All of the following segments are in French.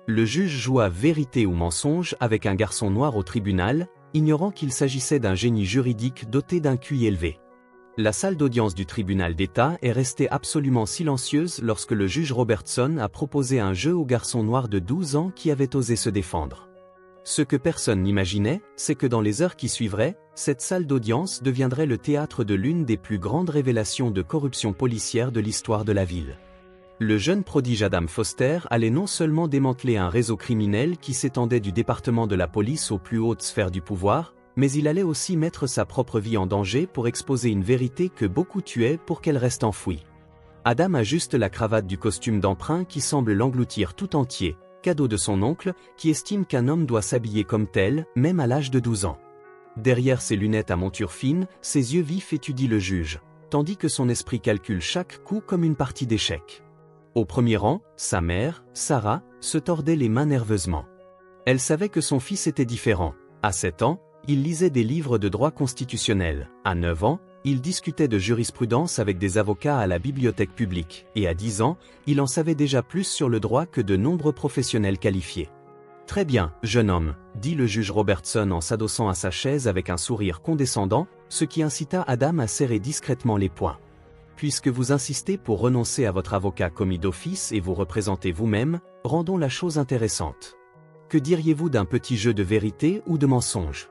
Le juge joua vérité ou mensonge avec un garçon noir au tribunal, ignorant qu'il s'agissait d'un génie juridique doté d'un QI élevé. La salle d'audience du tribunal d'État est restée absolument silencieuse lorsque le juge Robertson a proposé un jeu au garçon noir de 12 ans qui avait osé se défendre. Ce que personne n'imaginait, c'est que dans les heures qui suivraient, cette salle d'audience deviendrait le théâtre de l'une des plus grandes révélations de corruption policière de l'histoire de la ville. Le jeune prodige Adam Foster allait non seulement démanteler un réseau criminel qui s'étendait du département de la police aux plus hautes sphères du pouvoir, mais il allait aussi mettre sa propre vie en danger pour exposer une vérité que beaucoup tuaient pour qu'elle reste enfouie. Adam ajuste la cravate du costume d'emprunt qui semble l'engloutir tout entier, cadeau de son oncle, qui estime qu'un homme doit s'habiller comme tel, même à l'âge de 12 ans. Derrière ses lunettes à monture fine, ses yeux vifs étudient le juge, tandis que son esprit calcule chaque coup comme une partie d'échecs. Au premier rang, sa mère, Sarah, se tordait les mains nerveusement. Elle savait que son fils était différent. À 7 ans, il lisait des livres de droit constitutionnel. À 9 ans, il discutait de jurisprudence avec des avocats à la bibliothèque publique. Et à 10 ans, il en savait déjà plus sur le droit que de nombreux professionnels qualifiés. « Très bien, jeune homme », dit le juge Robertson en s'adossant à sa chaise avec un sourire condescendant, ce qui incita Adam à serrer discrètement les poings. Puisque vous insistez pour renoncer à votre avocat commis d'office et vous représenter vous-même, rendons la chose intéressante. Que diriez-vous d'un petit jeu de vérité ou de mensonge?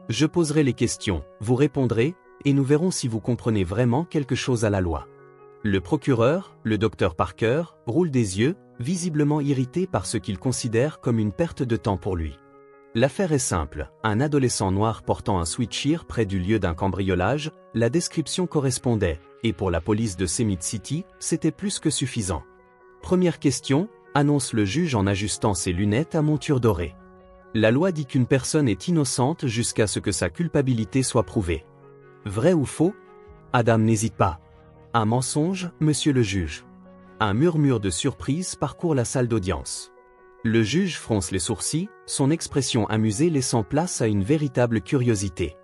Je poserai les questions, vous répondrez, et nous verrons si vous comprenez vraiment quelque chose à la loi. Le procureur, le docteur Parker, roule des yeux, visiblement irrité par ce qu'il considère comme une perte de temps pour lui. L'affaire est simple, un adolescent noir portant un sweatshirt près du lieu d'un cambriolage, la description correspondait, et pour la police de Cement City, c'était plus que suffisant. Première question, annonce le juge en ajustant ses lunettes à monture dorée. La loi dit qu'une personne est innocente jusqu'à ce que sa culpabilité soit prouvée. Vrai ou faux? Adam n'hésite pas. Un mensonge, monsieur le juge. Un murmure de surprise parcourt la salle d'audience. Le juge fronce les sourcils, son expression amusée laissant place à une véritable curiosité.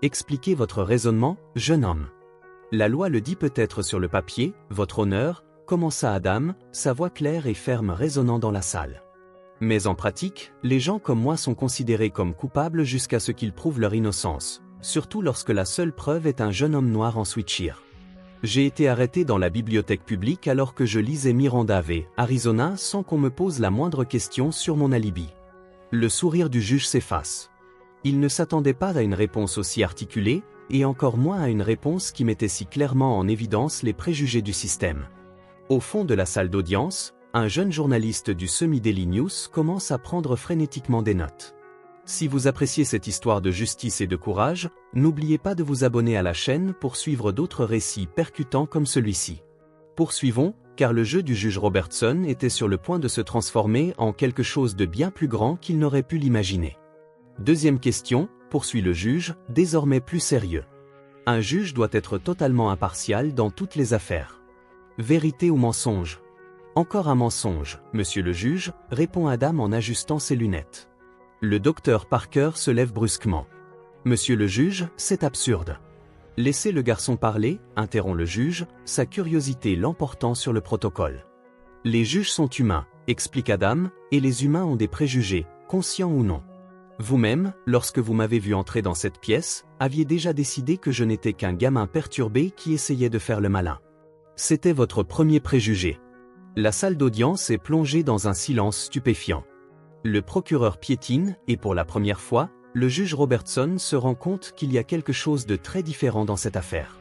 Expliquez votre raisonnement, jeune homme. La loi le dit peut-être sur le papier, votre honneur, commença Adam, sa voix claire et ferme résonnant dans la salle. Mais en pratique, les gens comme moi sont considérés comme coupables jusqu'à ce qu'ils prouvent leur innocence, surtout lorsque la seule preuve est un jeune homme noir en sweatshirt. J'ai été arrêté dans la bibliothèque publique alors que je lisais Miranda v. Arizona sans qu'on me pose la moindre question sur mon alibi. Le sourire du juge s'efface. Il ne s'attendait pas à une réponse aussi articulée, et encore moins à une réponse qui mettait si clairement en évidence les préjugés du système. Au fond de la salle d'audience, un jeune journaliste du Semi-Daily News commence à prendre frénétiquement des notes. Si vous appréciez cette histoire de justice et de courage, n'oubliez pas de vous abonner à la chaîne pour suivre d'autres récits percutants comme celui-ci. Poursuivons, car le jeu du juge Robertson était sur le point de se transformer en quelque chose de bien plus grand qu'il n'aurait pu l'imaginer. Deuxième question, poursuit le juge, désormais plus sérieux. Un juge doit être totalement impartial dans toutes les affaires. Vérité ou mensonge? Encore un mensonge, monsieur le juge, répond Adam en ajustant ses lunettes. Le docteur Parker se lève brusquement. Monsieur le juge, c'est absurde. Laissez le garçon parler, interrompt le juge, sa curiosité l'emportant sur le protocole. Les juges sont humains, explique Adam, et les humains ont des préjugés, conscients ou non. Vous-même, lorsque vous m'avez vu entrer dans cette pièce, aviez déjà décidé que je n'étais qu'un gamin perturbé qui essayait de faire le malin. C'était votre premier préjugé. La salle d'audience est plongée dans un silence stupéfiant. Le procureur piétine, et pour la première fois, le juge Robertson se rend compte qu'il y a quelque chose de très différent dans cette affaire.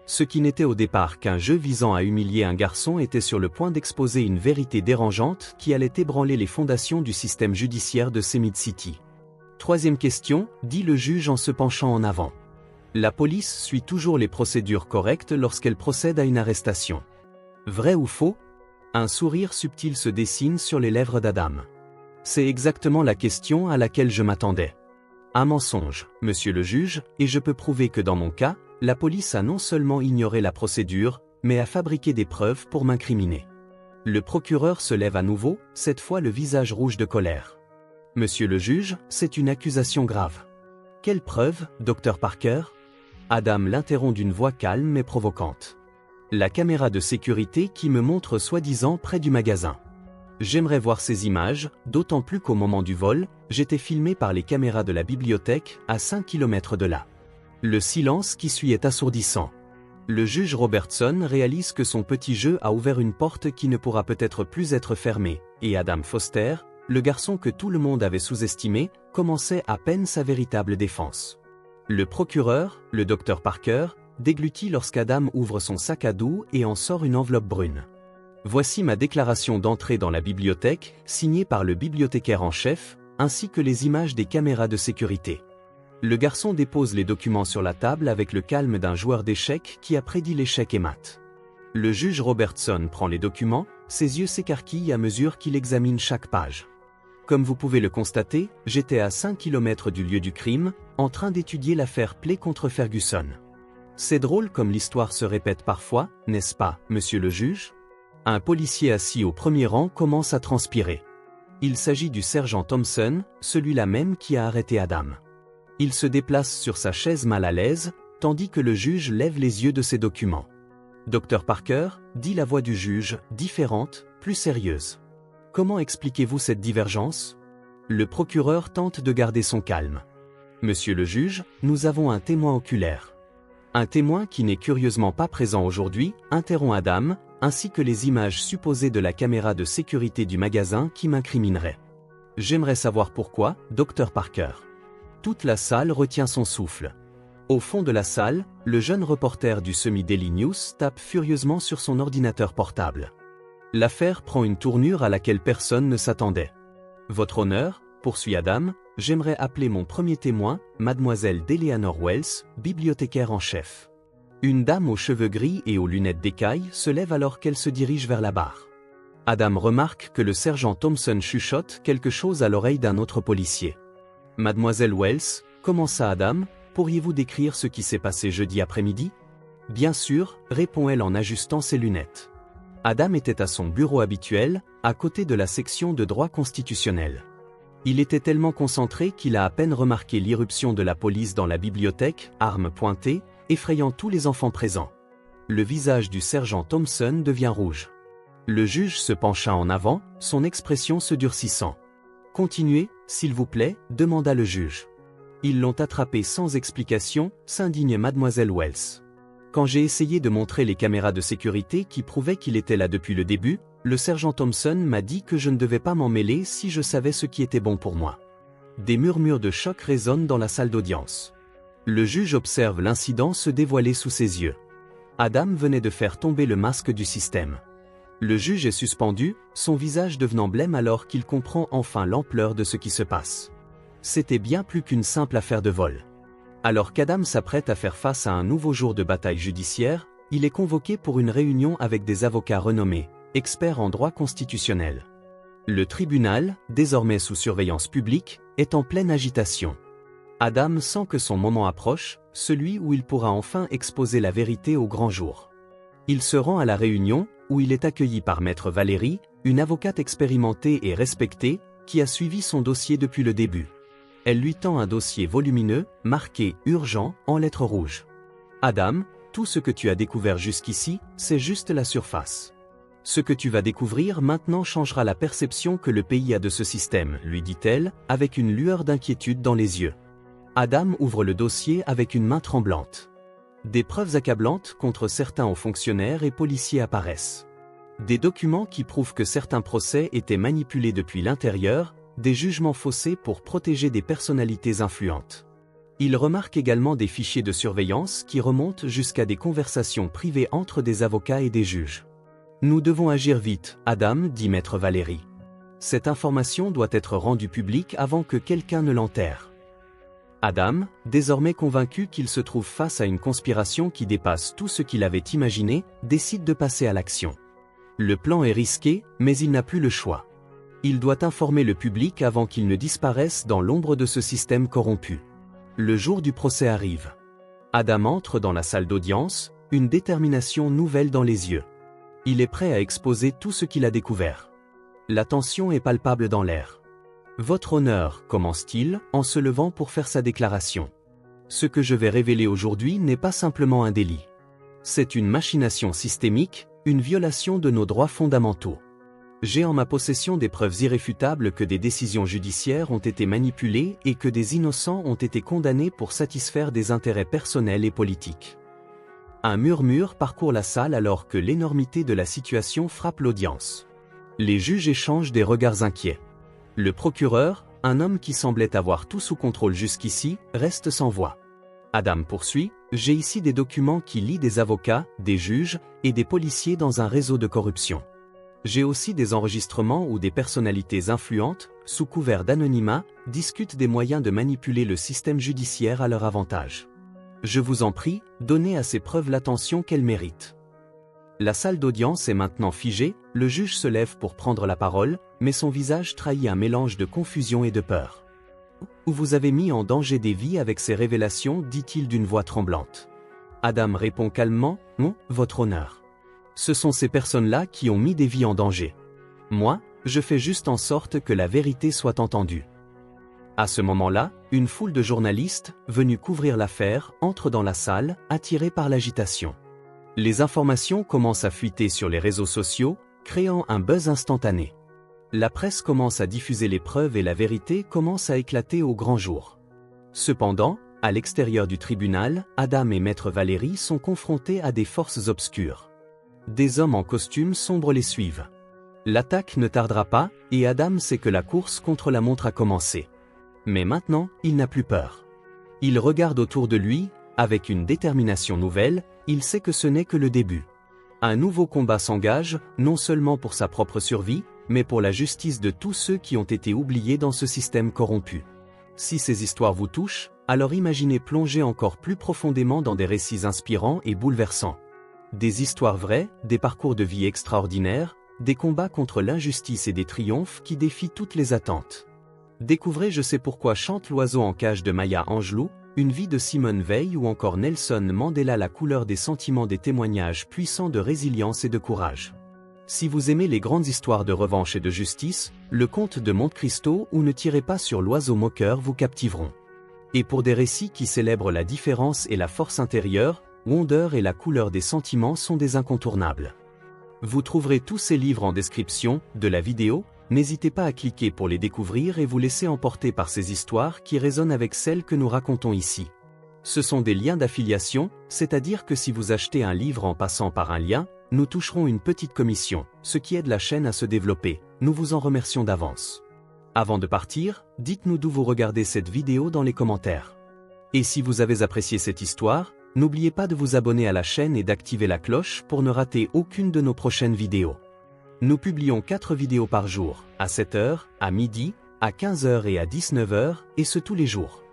Ce qui n'était au départ qu'un jeu visant à humilier un garçon était sur le point d'exposer une vérité dérangeante qui allait ébranler les fondations du système judiciaire de Cement City. Troisième question, dit le juge en se penchant en avant. La police suit toujours les procédures correctes lorsqu'elle procède à une arrestation. Vrai ou faux? Un sourire subtil se dessine sur les lèvres d'Adam. C'est exactement la question à laquelle je m'attendais. Un mensonge, monsieur le juge, et je peux prouver que dans mon cas, la police a non seulement ignoré la procédure, mais a fabriqué des preuves pour m'incriminer. Le procureur se lève à nouveau, cette fois le visage rouge de colère. Monsieur le juge, c'est une accusation grave. Quelle preuve, docteur Parker? Adam l'interrompt d'une voix calme mais provocante. La caméra de sécurité qui me montre soi-disant près du magasin. J'aimerais voir ces images, d'autant plus qu'au moment du vol, j'étais filmé par les caméras de la bibliothèque, à 5 km de là. Le silence qui suit est assourdissant. Le juge Robertson réalise que son petit jeu a ouvert une porte qui ne pourra peut-être plus être fermée, et Adam Foster, le garçon que tout le monde avait sous-estimé, commençait à peine sa véritable défense. Le procureur, le docteur Parker, déglutit lorsqu'Adam ouvre son sac à dos et en sort une enveloppe brune. Voici ma déclaration d'entrée dans la bibliothèque, signée par le bibliothécaire en chef, ainsi que les images des caméras de sécurité. Le garçon dépose les documents sur la table avec le calme d'un joueur d'échecs qui a prédit l'échec et mat. Le juge Robertson prend les documents, ses yeux s'écarquillent à mesure qu'il examine chaque page. Comme vous pouvez le constater, j'étais à 5 km du lieu du crime, en train d'étudier l'affaire Play contre Ferguson. C'est drôle comme l'histoire se répète parfois, n'est-ce pas, monsieur le juge ? Un policier assis au premier rang commence à transpirer. Il s'agit du sergent Thompson, celui-là même qui a arrêté Adam. Il se déplace sur sa chaise mal à l'aise, tandis que le juge lève les yeux de ses documents. Dr Parker, dit la voix du juge, différente, plus sérieuse. Comment expliquez-vous cette divergence ? Le procureur tente de garder son calme. Monsieur le juge, nous avons un témoin oculaire. Un témoin qui n'est curieusement pas présent aujourd'hui, interrompt Adam, ainsi que les images supposées de la caméra de sécurité du magasin qui m'incriminerait. J'aimerais savoir pourquoi, Dr Parker. Toute la salle retient son souffle. Au fond de la salle, le jeune reporter du Semi-Daily News tape furieusement sur son ordinateur portable. L'affaire prend une tournure à laquelle personne ne s'attendait. Votre honneur, poursuit Adam, j'aimerais appeler mon premier témoin, mademoiselle Eleanor Wells, bibliothécaire en chef. Une dame aux cheveux gris et aux lunettes d'écaille se lève alors qu'elle se dirige vers la barre. Adam remarque que le sergent Thompson chuchote quelque chose à l'oreille d'un autre policier. Mademoiselle Wells, commença Adam, pourriez-vous décrire ce qui s'est passé jeudi après-midi ? Bien sûr, répond-elle en ajustant ses lunettes. Adam était à son bureau habituel, à côté de la section de droit constitutionnel. Il était tellement concentré qu'il a à peine remarqué l'irruption de la police dans la bibliothèque, armes pointées, effrayant tous les enfants présents. Le visage du sergent Thompson devient rouge. Le juge se pencha en avant, son expression se durcissant. « Continuez, s'il vous plaît » demanda le juge. « Ils l'ont attrapé sans explication » s'indigne mademoiselle Wells. Quand j'ai essayé de montrer les caméras de sécurité qui prouvaient qu'il était là depuis le début, le sergent Thompson m'a dit que je ne devais pas m'en mêler si je savais ce qui était bon pour moi. Des murmures de choc résonnent dans la salle d'audience. Le juge observe l'incident se dévoiler sous ses yeux. Adam venait de faire tomber le masque du système. Le juge est suspendu, son visage devenant blême alors qu'il comprend enfin l'ampleur de ce qui se passe. C'était bien plus qu'une simple affaire de vol. Alors qu'Adam s'apprête à faire face à un nouveau jour de bataille judiciaire, il est convoqué pour une réunion avec des avocats renommés, experts en droit constitutionnel. Le tribunal, désormais sous surveillance publique, est en pleine agitation. Adam sent que son moment approche, celui où il pourra enfin exposer la vérité au grand jour. Il se rend à la réunion, où il est accueilli par Maître Valérie, une avocate expérimentée et respectée, qui a suivi son dossier depuis le début. Elle lui tend un dossier volumineux, marqué « Urgent » en lettres rouges. « Adam, tout ce que tu as découvert jusqu'ici, c'est juste la surface. Ce que tu vas découvrir maintenant changera la perception que le pays a de ce système, lui dit-elle, avec une lueur d'inquiétude dans les yeux. Adam ouvre le dossier avec une main tremblante. Des preuves accablantes contre certains hauts fonctionnaires et policiers apparaissent. Des documents qui prouvent que certains procès étaient manipulés depuis l'intérieur, des jugements faussés pour protéger des personnalités influentes. Il remarque également des fichiers de surveillance qui remontent jusqu'à des conversations privées entre des avocats et des juges. Nous devons agir vite, Adam, dit Maître Valérie. Cette information doit être rendue publique avant que quelqu'un ne l'enterre. Adam, désormais convaincu qu'il se trouve face à une conspiration qui dépasse tout ce qu'il avait imaginé, décide de passer à l'action. Le plan est risqué, mais il n'a plus le choix. Il doit informer le public avant qu'il ne disparaisse dans l'ombre de ce système corrompu. Le jour du procès arrive. Adam entre dans la salle d'audience, une détermination nouvelle dans les yeux. Il est prêt à exposer tout ce qu'il a découvert. La tension est palpable dans l'air. « Votre honneur » commence-t-il, en se levant pour faire sa déclaration. « Ce que je vais révéler aujourd'hui n'est pas simplement un délit. C'est une machination systémique, une violation de nos droits fondamentaux. J'ai en ma possession des preuves irréfutables que des décisions judiciaires ont été manipulées et que des innocents ont été condamnés pour satisfaire des intérêts personnels et politiques. Un murmure parcourt la salle alors que l'énormité de la situation frappe l'audience. Les juges échangent des regards inquiets. Le procureur, un homme qui semblait avoir tout sous contrôle jusqu'ici, reste sans voix. Adam poursuit, « J'ai ici des documents qui lient des avocats, des juges et des policiers dans un réseau de corruption. J'ai aussi des enregistrements où des personnalités influentes, sous couvert d'anonymat, discutent des moyens de manipuler le système judiciaire à leur avantage. Je vous en prie, donnez à ces preuves l'attention qu'elles méritent. » La salle d'audience est maintenant figée, le juge se lève pour prendre la parole, mais son visage trahit un mélange de confusion et de peur. « Vous avez mis en danger des vies avec ces révélations, dit-il d'une voix tremblante. Adam répond calmement, « Non, votre honneur. Ce sont ces personnes-là qui ont mis des vies en danger. Moi, je fais juste en sorte que la vérité soit entendue. » À ce moment-là, une foule de journalistes, venus couvrir l'affaire, entre dans la salle, attirés par l'agitation. Les informations commencent à fuiter sur les réseaux sociaux, créant un buzz instantané. La presse commence à diffuser les preuves et la vérité commence à éclater au grand jour. Cependant, à l'extérieur du tribunal, Adam et Maître Valérie sont confrontés à des forces obscures. Des hommes en costume sombre les suivent. L'attaque ne tardera pas, et Adam sait que la course contre la montre a commencé. Mais maintenant, il n'a plus peur. Il regarde autour de lui, avec une détermination nouvelle, il sait que ce n'est que le début. Un nouveau combat s'engage, non seulement pour sa propre survie, mais pour la justice de tous ceux qui ont été oubliés dans ce système corrompu. Si ces histoires vous touchent, alors imaginez plonger encore plus profondément dans des récits inspirants et bouleversants. Des histoires vraies, des parcours de vie extraordinaires, des combats contre l'injustice et des triomphes qui défient toutes les attentes. Découvrez Je sais pourquoi chante l'oiseau en cage de Maya Angelou, Une vie de Simone Veil ou encore Nelson Mandela, la couleur des sentiments, des témoignages puissants de résilience et de courage. Si vous aimez les grandes histoires de revanche et de justice, Le Comte de Monte Cristo ou Ne tirez pas sur l'oiseau moqueur vous captiveront. Et pour des récits qui célèbrent la différence et la force intérieure, Wonder et la couleur des sentiments sont des incontournables. Vous trouverez tous ces livres en description de la vidéo, n'hésitez pas à cliquer pour les découvrir et vous laisser emporter par ces histoires qui résonnent avec celles que nous racontons ici. Ce sont des liens d'affiliation, c'est-à-dire que si vous achetez un livre en passant par un lien, nous toucherons une petite commission, ce qui aide la chaîne à se développer, nous vous en remercions d'avance. Avant de partir, dites-nous d'où vous regardez cette vidéo dans les commentaires. Et si vous avez apprécié cette histoire, n'oubliez pas de vous abonner à la chaîne et d'activer la cloche pour ne rater aucune de nos prochaines vidéos. Nous publions 4 vidéos par jour, à 7h, à midi, à 15h et à 19h, et ce tous les jours.